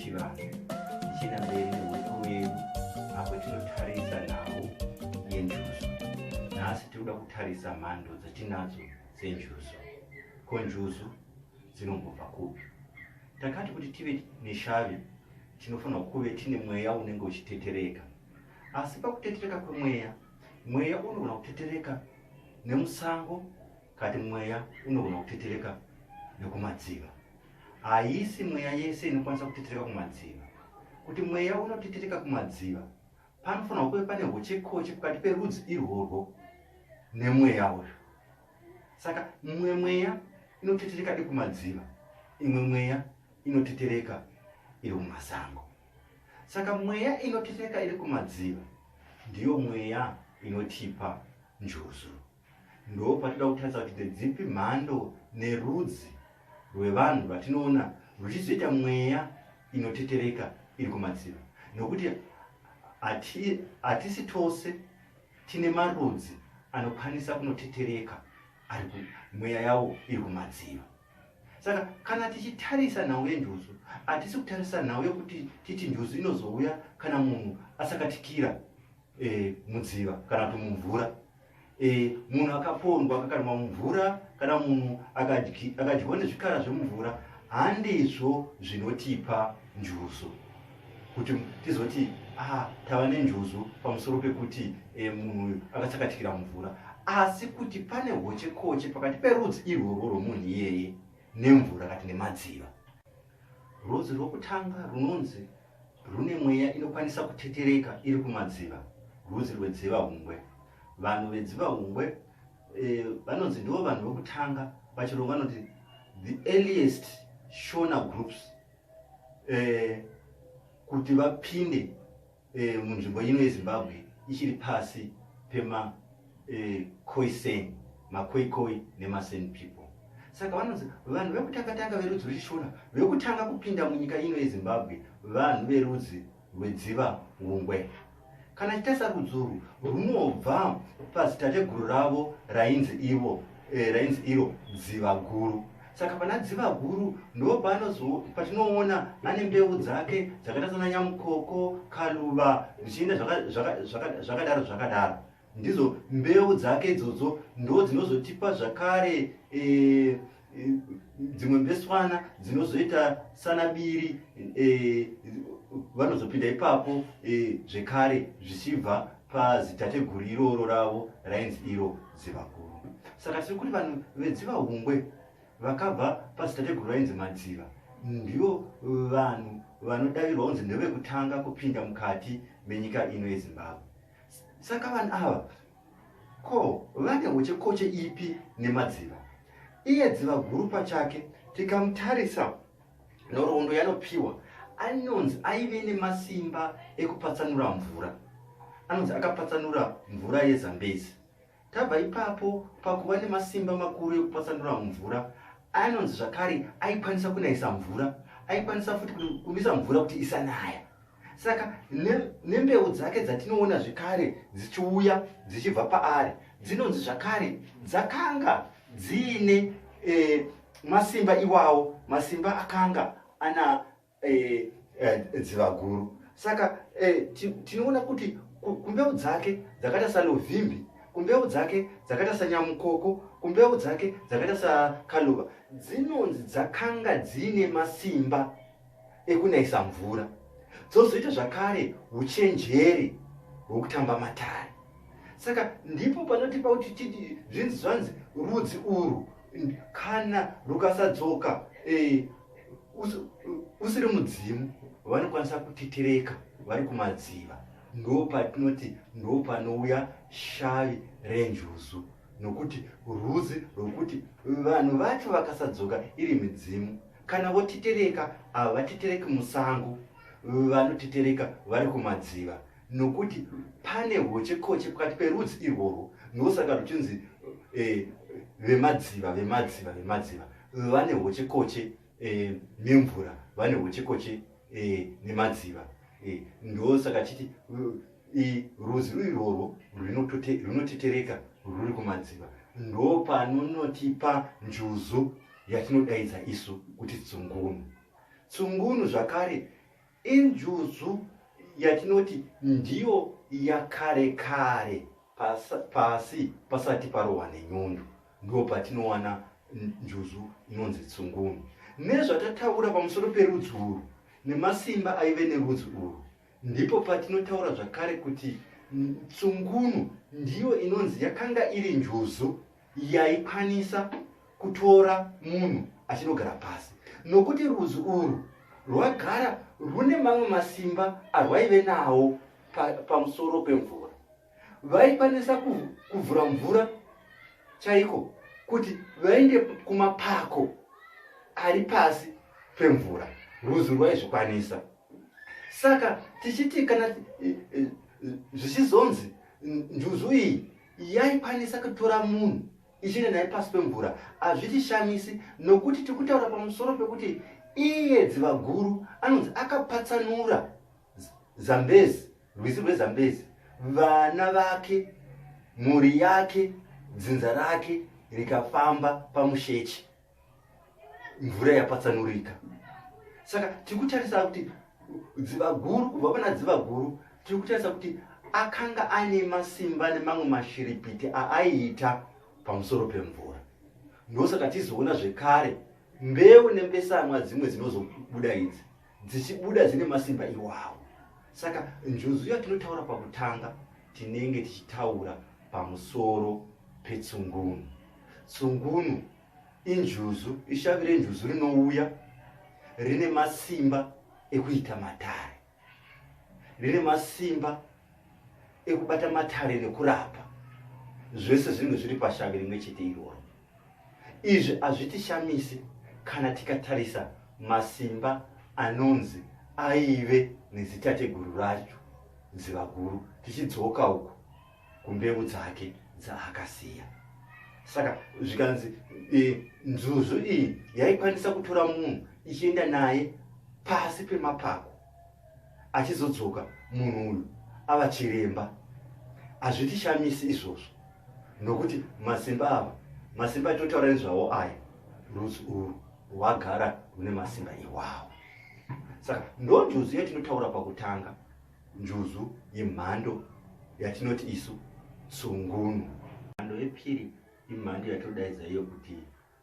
chivanhu tichina mberi nehuku wedu apo tinotarisa nhau yenjuzu. Nhasi tinoda kutarisa mhando dzatinadzo dzenjuzu. Ko njuzu dzinombobva kupi? Takati kuti tive neshavi tinofanira kuve tine mweya unenge uchitetereka. Asi pakutetereka kwemweya, mweya unogona kutetereka nemusango, kati mweya unogona kutetereka nekumadziva. Haisi mweya yese inokwanisa kutetereka kumadziva. Kuti mweya unotetereka kumadziva, panofanira kuve pane hochekoche pakati perudzi irworwo nemweya uyu. Saka imwe mweya inotetereka iri kumadziva, imwe mweya inotetereka iri mumasango. Saka mweya inotetereka iri kumadziva ndiyo mweya inotipa njuzu. Ndo patinoda kutarisa kuti ndedzipi mhando nerudzi rwevanhu vatinoona ruchizoita mweya inotetereka iri kumadziva. Nokuti hatisi tose tine marudzi anokwanisa kunotetereka ari mweya yawo iri kumadziva. Saka kana tichitarisa nhau yenjuzu, hatisi kutarisa nhau yekuti titi njuzu inozouya kana munhu asakatikira mudziva kana kuti mumvura. Munhu akapondwa akakarima mumvura kana munhu akadyiwa nezvikara zvemumvura, handizvo zvinotipa njuzu. Kuti tizoti tava nenjuzu pamusoro pekuti munhu akasakatikira mumvura. Asi kuti pane hochekoche pakati perudzi irworwo rwomunhu iyeye nemvura kati nemadziva. Rudzi rwokutanga runonzi rune mweya inokwanisa kutetereka iri kumadziva, rudzi rwedziva hungwe. Vanhu vedziva hungwe vanonzi ndivo vanhu vokutanga, pachirungu vanoti the earliest shona groups kuti vapinde munzvimbo ino yeZimbabwe ichiri pasi pema Khoisan, maKhoikhoi nemaSan people. Saka vanonzi vanhu vekutanga verudzi rwechishona vekutanga kupinda munyika ino yeZimbabwe vanhu verudzi rwedziva hungwe. Kana chitarisa rudzi urwu runobva padzitateguru ravo rainzi iro dziva guru. Saka pana dziva guru ndo patinoona ane mbeu dzake dzakaita sana nyamukoko, kaluva, zvichienda zvakadaro. Ndizo mbeu dzake idzodzo ndo dzinozotipa zvakare dzimwe mbeswana dzinozoita sana biri, vanozopinda ipapo zvekare zvichibva pazitateguru iroro ravo rainzi iro dziva guru. Saka tiri kuti vanhu vedziva hungwe vakabva pazitateguru rainzi madziva ndivo vanhu vanodavirwa kunzi ndewekutanga kupinda mukati menyika ino yeZimbabwe. Saka vanhu ava ko vane hochekoche ipi nemadziva? Iye dziva guru pachake tikamutarisa nhoroondo yanopiwa, anonzi aive nemasimba ekupatsanura mvura. Anonzi akapatsanura mvura yeZambezi. Tabva ipapo pakuva nemasimba makuru ekupatsanura mvura, anonzi zvakare aikwanisa kunayisa mvura, aikwanisa futi kumisa mvura kuti isanaya. Saka nembeu dzake dzatinoona zvekare dzichiuya dzichibva paari, dzinonzi zvakare dzakanga dziine masimba iwawo, masimba akanga ana dziva guru. Saka tinoona kuti kumbeu dzake dzakaita salovhimbi, kumbeu dzake dzakaita sanyamukoko, kumbeu dzake dzakaita sakaluva, dzinonzi dzakanga dzine masimba ekunayisa mvura. Dzozoita zvakare uchenjeri hwokutamba matare. Saka ndipo panotipa kuti titi zvinzi rudzi urwu kana rukasadzoka usiri mudzimu vanokwanisa kutetereka vari kumadziva. Ndo patinoti ndo panouya shavi renjuzu, nokuti rudzi rwokuti vanhu vacho vakasadzoka iri midzimu kana votetereka, ava vatetereki musango, vanotetereka vari kumadziva. Nokuti pane hochekoche pakati perudzi irworwo, ndosaka ruchinzi vemadziva vane hochekoche nemvura, vane hochekoche nemadziva. Ndosaka chiti rudzi irworwo runotetereka ruri kumadziva ndo panonotipa njuzu yatinodaidza isu kuti tsungunu. Tsungunu zvakare injuzu yatinoti ndiyo yakare kare pasi pasati parowa nenyundo, ndo patinowana njuzu inonzi tsungunu. Nezvatataura pamusoro perudzi urwu nemasimba aive nerudzi urwu, ndipo patinotaura zvakare kuti tsungunu ndiyo inonzi yakanga iri njuzu yaikwanisa kutora munhu achinogara pasi, nokuti rudzi urwu rwagara rune mamwe masimba arwaive nawo pamusoro pemvura. Vaikwanisa kuvhura mvura chaiko kuti vaende kumapako ari pasi pemvura, rudzi rwaizvikwanisa. Saka tichiti kana zvichizonzi njuzu iyi yaikwanisa kutora munhu ichienda naye pasi pemvura, hazvitishamisi, nokuti tikutaura pamusoro pekuti iye dziva guru anonzi akapatsanura zambezi, rwizi rwezambezi, vana vake, mhuri yake, dzinza rake rikafamba pamushechi, mvura yapatsanurika. Saka tikutarisa kuti dziva guru, kubva pana dziva guru tikutarisa kuti akanga ane masimba nemamwe mashiripiti aaiita pamusoro pemvura. Ndosaka tizoona zvekare mbeu nembesamwa dzimwe dzinozobuda idzi dzichibuda dzine masimba iwawo. Saka njuzu yatinotaura pakutanga tinenge tichitaura pamusoro petsungunu. Tsungunu injuzu, ishavi renjuzu rinouya rine masimba ekuita matare, rine masimba ekubata matare nekurapa. Zvese zvinenge zviri pashavi rimwe chete iroro. Izvi hazvitishamisi kana tikatarisa masimba anonzi aive nezitateguru racho dziva guru, tichidzoka uku kumbeu dzake dzaakasiya. Saka zvikanzi njuzu iyi yaikwanisa kutora munhu ichienda naye pasi pemapako, achizodzoka munhu uyu ava chiremba. Hazvitishamisi izvozvo, nokuti masimba ava, masimba atotaura nezvawo aya, rudzi urwu rwagara rune masimba iwawo. Saka ndo njuzu yatinotaura pakutanga, njuzu yemhando yatinoti isu tsungunu. Mhando yepiri imhando yatodaidza iyo kuti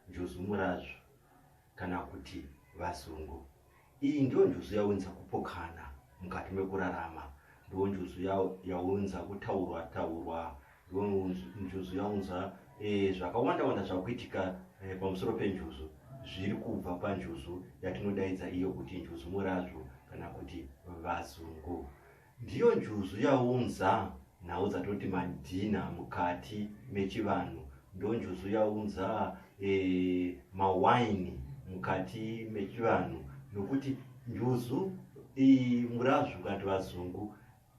njuzu murazvo kana kuti vazungu. Iyi ndio njuzu yaunza kupokana mukati mekurarama, ndio njuzu yaunza kutaurwa, ndio njuzu yaunza zvakawanda zvakuitika pamusoro penjuzu zviri kubva panjuzu yatinodaidza iyo kuti njuzu murazvo kana kuti vazungu. Ndiyo njuzu yaunza nhau dzatoti madhina mukati mechivanhu, ndo njuzu yaunza mawaini mukati mechivanhu, nokuti njuzu murazvo kana kuti vazungu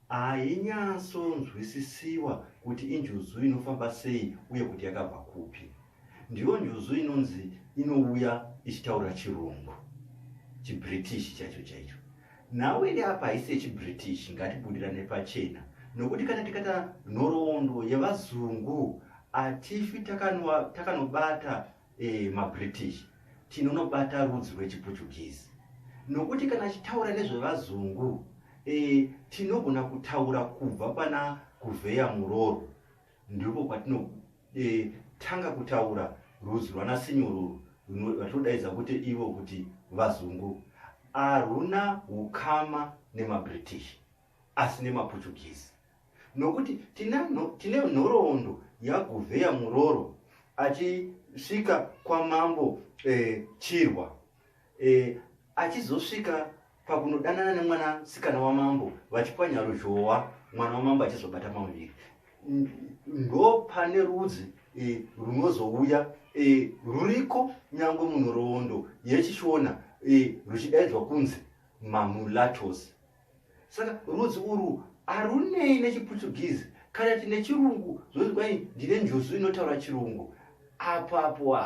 ainyatsonzwisisiwa kuti injuzu inofamba sei uye kuti yakabva kupi. Ndiyo njuzu inonzi inouya ichitaura chirungu, chibritish chaicho. Nawe iri apa haisi yechibritish, ngatibudirane pachena, nokuti kana tikata nhoroondo yevazungu hatifi takanobata mabritish, tinonobata rudzi rwechiportuguese. Nokuti kana chitaura nezvevazungu tinogona kutaura kubva pana kuvheya muroro, ndipo kwatinotanga kutaura rudzi rwanasinyororo rwatodaidza kuti ivo kuti vazungu. Haruna ukama nemabritish asi nemaportuguese, nokuti tine nhoroondo yakuvheya muroro achisvika kwamambo Chirwa, achizosvika pakunodanana nemwanasikana wamambo vachipwanya ruzhowa, mwana wamambo achizobata pamuviri. Ndo pane rudzi runozouya ruriko nyangwe munhoroondo yechishona ruchidaidzwa kunzi mamulatos. Saka rudzi urwu harunei nechiportuguese kana tine chirungu zvonzi kwai ndine njuzu inotaura chirungu. Apapo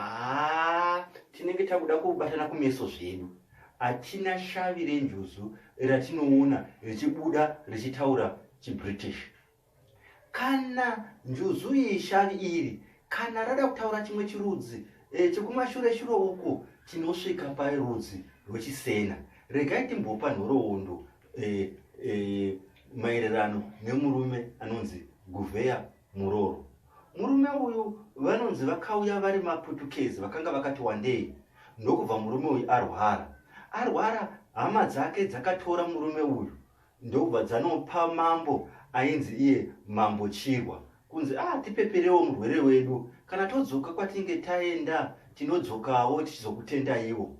tinenge takuda kubatana kumeso zvedu. Hatina shavi renjuzu ratinoona richibuda richitaura chibritish. Kana njuzu iyi shavi iri kana rada kutaura chimwe chirudzi chekumashure uko tinosvika parudzi rwechisena. Regai timbopa nhoroondo maererano nemurume anonzi Gouveia Muroro. Murume uyu vanonzi vakauya vari maputukezi vakanga vakati wandei, ndokubva murume uyu arwara hama dzake dzakatora murume uyu ndokubva dzanopa mambo ainzi iye Mambo Chirwa kunzi tipeperewo murwere wedu, kana todzoka kwatinge taenda tinodzokawo tichizokutenda iwo.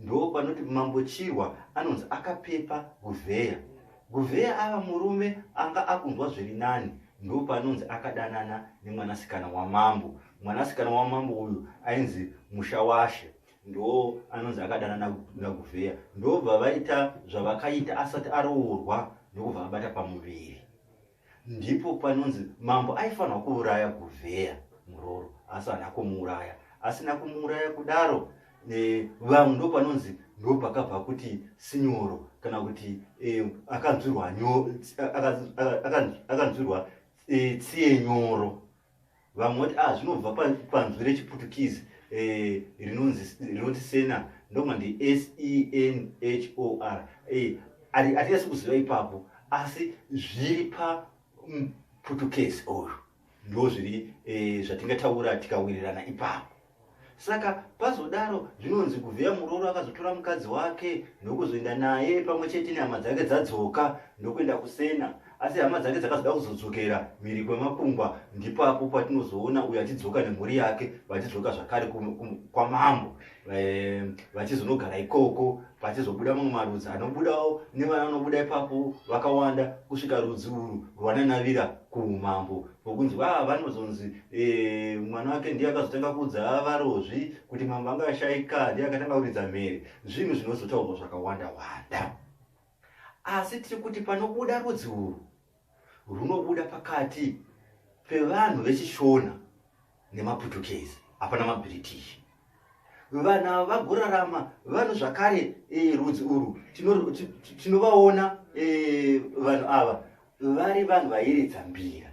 Ndo panoti Mambo Chirwa anonzi akapepa Gouveia ava murume anga akunzwa zviri nani, ndo panonzi akadanana nemwanasikana wamambo. Mwanasikana wamambo uyu ainzi Mushawashe, ndo anonzi akadanana naGouveia. Ndobva vaita zvavakaita asati aroorwa ndokubva abata pamuviri. Ndipo panonzi mambo aifanwa kuuraya Gouveia Muroro asi haana kumuuraya. Asina kumuuraya kudaro, vamwe ndo panonzi ndo pakabva kuti sinyoro kana kuti akanzwirwa tsiye nyoro. Vamwe vati zvinobva panzwi rechiputukizi rinonzi sena, ndoma ndi senhor. Hatinasi kuziva ipapo asi zviri paputukezi uyu ndo zviri zvatingataura tikawirirana ipapo. Saka pazodaro zvinonzi Gouveia Muroro akazotora mukadzi wake ndokuzoenda naye pamwe chete nehama dzake dzadzoka ndokuenda kusena. Asi hama dzake dzakazoda kuzodzokera mhiri kwemakungwa, ndipapo patinozoona uyu achidzoka nemhuri yake vachidzoka zvakare kwamambo, vachizonogara ikoko. Pachizobuda mamwe marudzi anobudawo nevana vanobuda ipapo vakawanda kusvika rudzi urwu rwananavira kuumambo, pokunzi vanozonzi mwana wake ndiye akazotanga kudza varozvi kuti mambo anga ashayika, ndiye akatanga kuridza mhere. Zvinhu zvinozotaurwa zvakawanda wanda. Asi tiri kuti panobuda rudzi urwu runobuda pakati pevanhu vechishona nemaputukezi, hapana maBritish. Vana vagorarama vanhu zvakare rudzi urwu tinovaona vanhu ava vari vanhu vairidza mbira.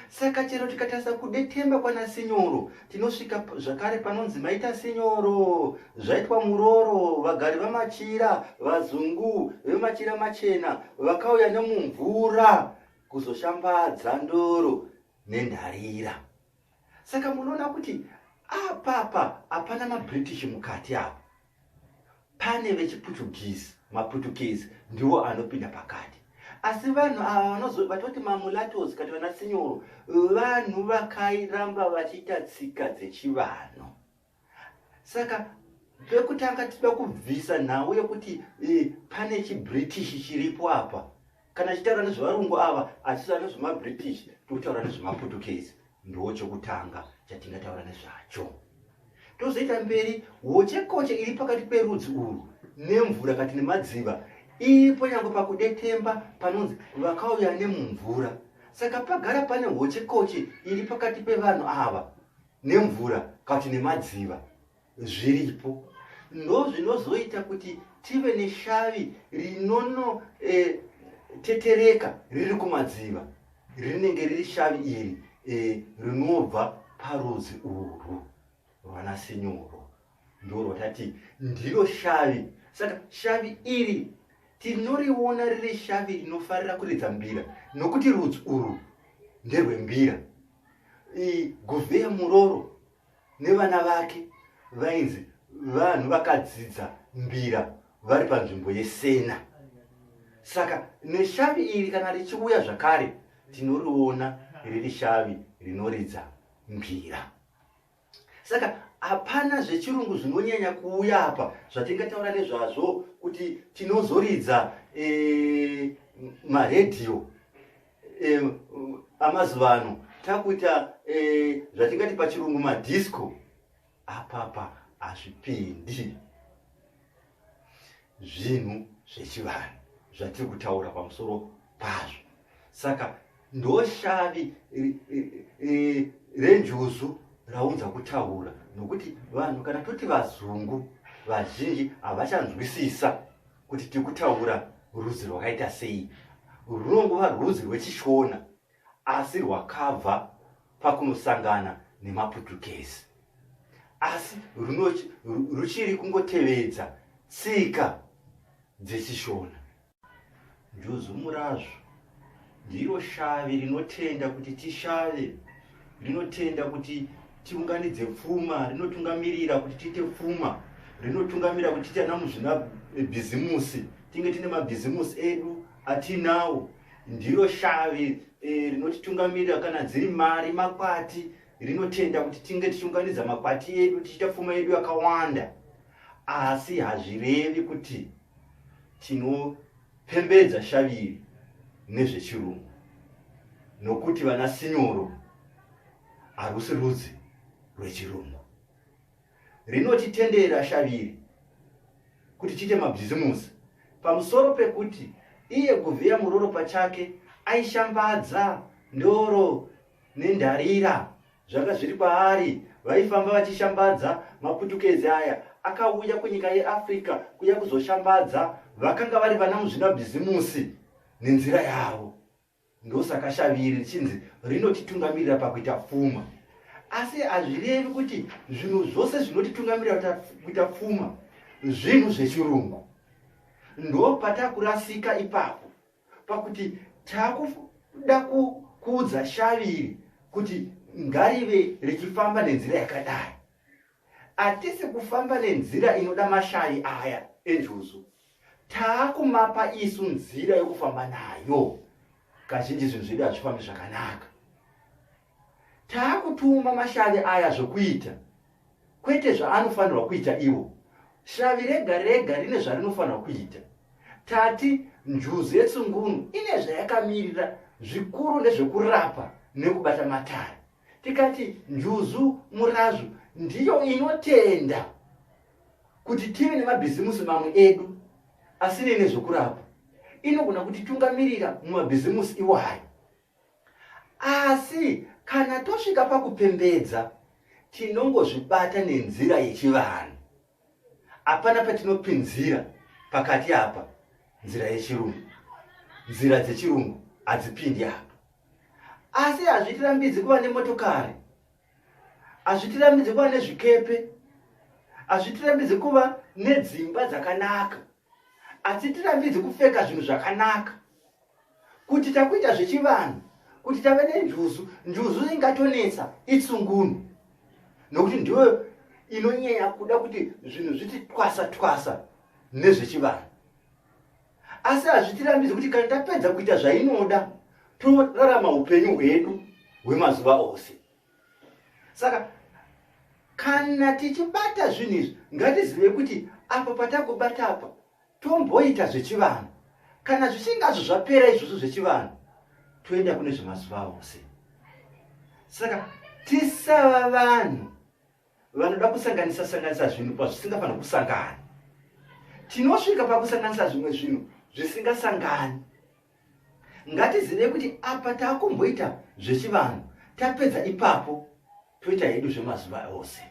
Saka chero tikatarisa kudetemba kwanaSinyoro tinosvika zvakare panonzi maita Sinyoro, zvaitwa Muroro, vagari vamachira, vazungu vemachira machena vakauya nemumvura kuzoshambadza ndoro nendarira. Saka munoona kuti apapa hapana maBritish mukati apa, pane vechiputukezi. Maputukezi ndiwo anopinda pakati. Asi vanhu ava vatoti mamulatos kati vanaSinyoro, vanhu vakairamba vachiita tsika dzechivanhu. Saka pekutanga tinoda kubvisa nhau yekuti pane chiBritish chiripo apa. Kana chitaura nezvevarungu ava achitaura nezvemaBritish, tokutaura nezvemaputukezi. Ndo chokutanga chatingataura nezvacho. Tozoita mberi, hochekoche iri pakati perudzi urwu nemvura kati nemadziva iripo nyangwe pakudetemba panonzi vakauya nemumvura. Saka pagara pane hochekoche iri pakati pevanhu ava nemvura kati nemadziva zviripo. Ndo zvinozoita kuti tive neshavi rinotetereka riri kumadziva, rinenge riri shavi iri rinobva parudzi urwu rwanaSinyoro, ndo rwatati ndiro shavi. Saka shavi iri tinoriona riri shavi rinofarira kuridza mbira, nokuti rudzi urwu nderwembira. Gouveia Muroro nevana vake vainzi vanhu vakadzidza mbira vari panzvimbo yesena. Saka neshavi iri kana richiuya zvakare tinoriona riri shavi rinoridza mbira. Saka hapana zvechirungu zvinonyanya kuuya apa zvatingataura nezvazvo kuti tinozoridza maredhiyo amazuva ano takuita zvatingati pachirungu madisco. Apapa hazvipindi zvinhu zvechivanhu zvatiri kutaura pamusoro pazvo. Saka ndoshavi renjuzu raunza kutaura, nokuti vanhu kana toti vazungu vazhinji havachanzwisisa kuti tiri kutaura rudzi rwakaita sei. Runongova rudzi rwechishona asi rwakabva pakunosangana nemaputukezi, asi ruchiri kungotevedza tsika dzechishona. njuzu murazvo ndiro shavi rinotenda kuti tishave, rinotenda kuti tiunganidze pfuma, rinotungamirira kuti tiite pfuma, rinotungamirira kuti tiite namuzvina bhizimusi, tinge tine mabhizimusi edu atinawo. Ndiro shavi rinotitungamirira kana dziri mari, makwati, rinotenda kuti tinge tichiunganidza makwati edu tichiita pfuma yedu yakawanda. Asi hazvirevi kuti tinopembedza shaviri nezvechirungu, nokuti vana sinyoro harusi rudzi rwechirungu. Rinotitendera shaviri kuti tiite mabhizimusi pamusoro pekuti iye kuvhiya muroro pachake aishambadza ndoro nendarira zvanga zviri kwaari, vaifamba vachishambadza. Maputukezi aya akauya kunyika yeAfrica kuya kuzoshambadza vakanga vari vana muzvina bhizimusi nenzira yavo. Ndosaka shaviri richinzi rinotitungamirira pakuita pfuma. Asi hazvirevi kuti zvinhu zvose zvinotitungamirira kuita pfuma zvinhu zvechirungu. Ndo patakurasika ipapo pakuti takuda kuudza shaviri kuti ngarive richifamba nenzira yakadai. Hatisi kufamba nenzira inoda mashavi aya enjuzu. Taakumapa isu nzira yokufamba nayo. Kazhinji zvinhu zvedu hazvifambi zvakanaka. Taakutuma mashavi aya zvokuita, kwete zvaanofanirwa kuita iwo. Shavi rega rega rine zvarinofanirwa kuita. Tati njuzu yetsungunu ine zvayakamirira, zvikuru nezvekurapa nekubata matare. Tikati njuzu murazvo ndiyo inotenda kuti tive nemabhizimusi mamwe edu asine nezvekurapa. Inogona kutitungamirira mumabhizimusi iwayo. Asi kana tosvika pakupembedza tinongozvibata nenzira yechivanhu. Hapana patinopinzira pakati apa nzira yechirungu. Nzira dzechirungu hadzipindi apa. Asi hazvitirambidzi kuva nemotokari, hazvitirambidzi kuva nezvikepe, hazvitirambidzi kuva nedzimba dzakanaka, hazvitirambidzi kupfeka zvinhu zvakanaka. Kuti takuita zvechivanhu, kuti tave nenjuzu, njuzu ingatonetsa itsungunu, nokuti ndiyo inonyanya kuda kuti zvinhu zviti twasa twasa nezvechivanhu. Asi hazvitirambidzi kuti kana tapedza kuita zvainoda torarama upenyu hwedu hwemazuva ose. Saka kana tichibata zvinhu izvi ngatizive kuti apa patakubata apa tomboita zvechivanhu. Kana zvichingazvo zvapera izvozvo zvechivanhu toenda kune zvemazuva ose. Saka tisava vanhu vanoda kusanganisa zvinhu pazvisingafanira kusangana. Tinosvika pakusanganisa zvimwe zvinhu zvisingasangani. Ngatizive kuti apa taakumboita zvechivanhu, tapedza ipapo toita hedu zvemazuva ose.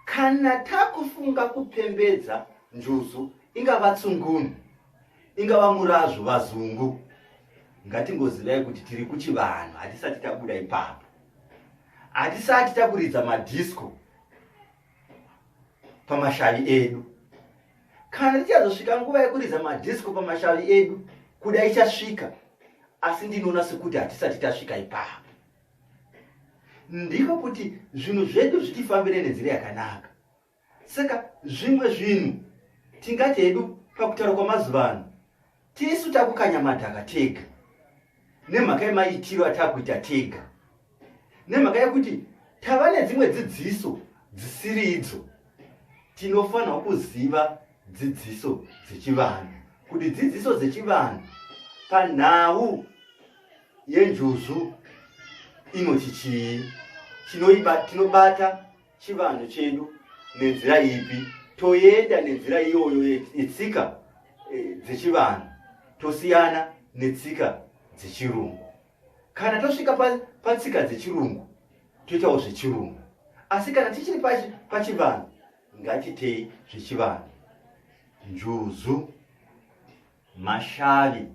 Kana takufunga kupembedza njuzu, ingava tsungunu, ingava murazvo, vazungu, ngatingozivai kuti tiri kuchivanhu, hatisati tabuda ipapo. Hatisati takuridza madhisko pamashavi edu. Kana tichazosvika nguva yekuridza madhisko pamashavi edu, kuda ichasvika, asi ndinoona sekuti hatisati tasvika ipapo. Ndiko kuti zvinhu zvedu zvitifambire nenzira yakanaka. Saka zvimwe zvinhu tingati hedu pakutaura kwamazuva ano, tisu takukanya madhaka tega, nemhaka yemaitiro atakuita tega, nemhaka yekuti tava nedzimwe dzidziso dzisiri idzo. Tinofanirwa kuziva dzidziso dzechivanhu, kuti dzidziso dzechivanhu panhau yenjuzu inoti chii, tinobata chivanhu chedu nenzira ipi, toenda nenzira iyoyo yetsika dzechivanhu, tosiyana netsika dzechirungu. Kana tosvika patsika dzechirungu toitawo zvechirungu. Asi kana tichiri pachivanhu ngatitei zvechivanhu. Njuzu mashavi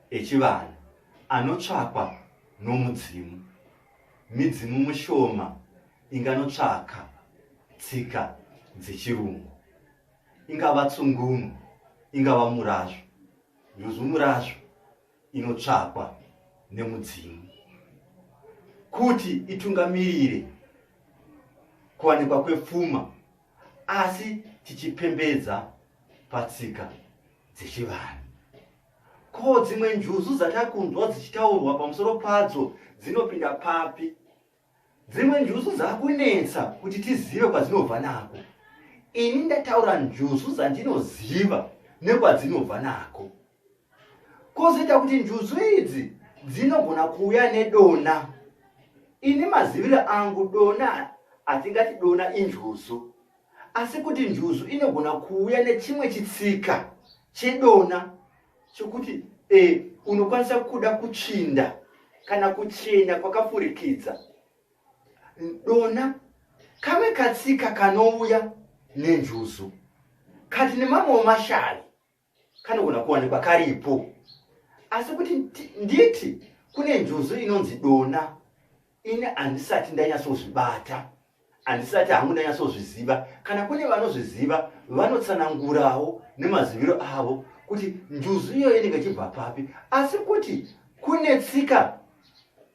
echivanhu anotsvakwa nomudzimu. Midzimu mushoma inganotsvaka tsika dzechirungu, ingava tsungunu, ingava murazvo. njuzu murazvo inotsvakwa nemudzimu kuti itungamirire kuwanikwa kwepfuma, asi tichipembedza patsika dzechivanhu. Ko dzimwe njuzu dzatakunzwa dzichitaurwa pamusoro padzo dzinopinda papi? Dzimwe njuzu dzakunetsa kuti tizive kwadzinobva nako. Ini ndataura njuzu dzandinoziva nekwadzinobva nako. Kozoita kuti njuzu idzi dzinogona kuuya nedona. Ini maziviro angu dona hatingati dona injuzu, asi kuti njuzu inogona kuuya nechimwe chitsika chedona chokuti unokwanisa kuda kutsvinda kana kuchenya kwakafurikidza. Dona kamwe katsika kanouya nenjuzu. Kati nemamwe mashavi kanogona kuwanikwa karipo, asi kuti nditi kune njuzu inonzi dona, ine handisati ndanyatsozvibata, handisati hangu ndanyatsozviziva. Kana kune vanozviziva vanotsanangurawo nemaziviro avo kuti njuzu iyoyo inenge ichibva papi. Asi kuti kune tsika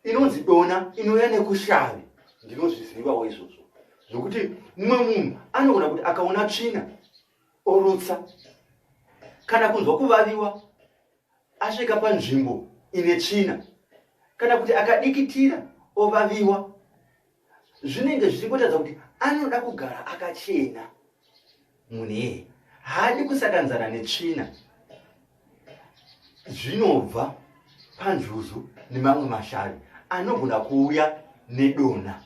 inonzi dona inouya nekushavi, ndinozvizivawo izvozvo, zvokuti mumwe munhu anogona kuti akaona tsvina orutsa, kana kunzwa kuvaviwa asvika panzvimbo ine tsvina, kana kuti akadikitira ovaviwa, zvinenge zvichingotadza kuti anoda kugara akachena. Munhu haadi kusakanzana netsvina. Zvinobva panjuzu nemamwe mashavi anogona kuuya nedona.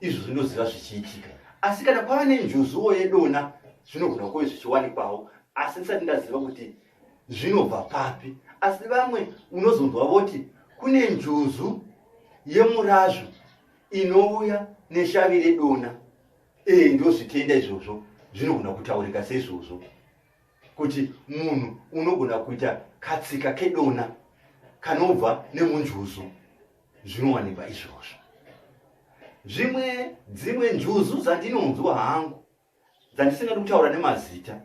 Izvo zvinoziva zvichiitika. Asi kana kwava nenjuzuwo yedona zvinogona kuve zvichiwanikwawo, asi ndisati ndaziva kuti zvinobva papi. Asi vamwe unozonzwa voti kune njuzu yemurazvo inouya neshavi redona. Ndozvitenda izvozvo zvinogona kutaurika seizvozvo, kuti munhu unogona kuita katsika kedona kanobva nemunjuzu. Zvinowanikwa izvozvo. Dzimwe njuzu dzandinonzwa hangu dzandisingadi kutaura nemazita,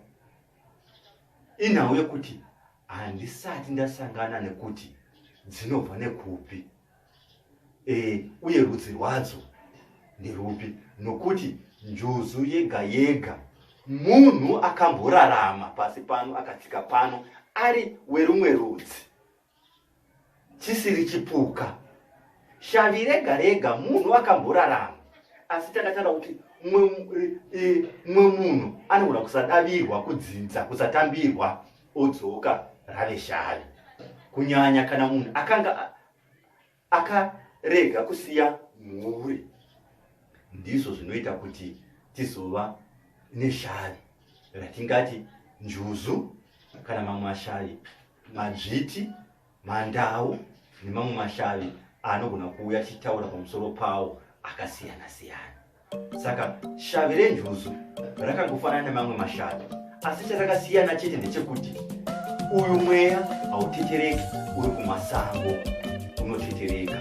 inhau yekuti handisati ndasangana nekuti dzinobva nekupi, uye rudzi rwadzo nderupi. Nokuti njuzu yega yega munhu akamborarama pasi pano akatsika pano ari werumwe rudzi, chisiri chipuka. Shavi rega rega munhu akamborarama, asi takataura kuti mumwe munhu anogona kusadavirwa kudzinza, kusatambirwa odzoka rave shavi. Kunyanya kana munhu akanga akarega kusiya mhuri, ndizvo zvinoita kuti tizova neshavi ratingati njuzu kana mamwe mashavi, madzviti, mandau nemamwe mashavi anogona kuuya achitaura pamusoro pawo akasiyana siyana. Saka shavi renjuzu rakangofanana nemamwe mashavi, asi charakasiyana chete ndechekuti uyu mweya hautetereki uri kumasango, unotetereka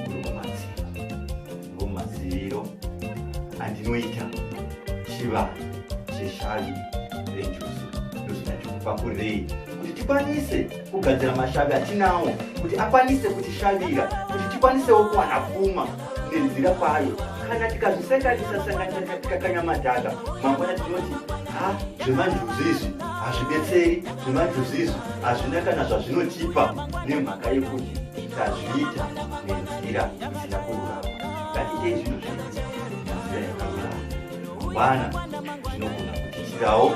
uri kumadziva. Ndiko mumadziviro andinoita chivanhu cheshavi renjuzu. Ndozvindachikupakurirei kuti tikwanise kugadzira mashavi atinawo, kuti akwanise kutishavira, kuti tikwanisewo kuwana pfuma nenzira kwayo. Kana tikazvisanganisa tikakanyamadhaka, mangwana tinoti zvemanjuzu izvi hazvibetseri, zvemanjuzu izvi hazvina kana zvazvinotipa, nemhaka yekuti tazviita nenzira isina kururama. Ngatiitei zvinhu zvedu nenzira yakarurama. Bwana zvinogona kutiitirawo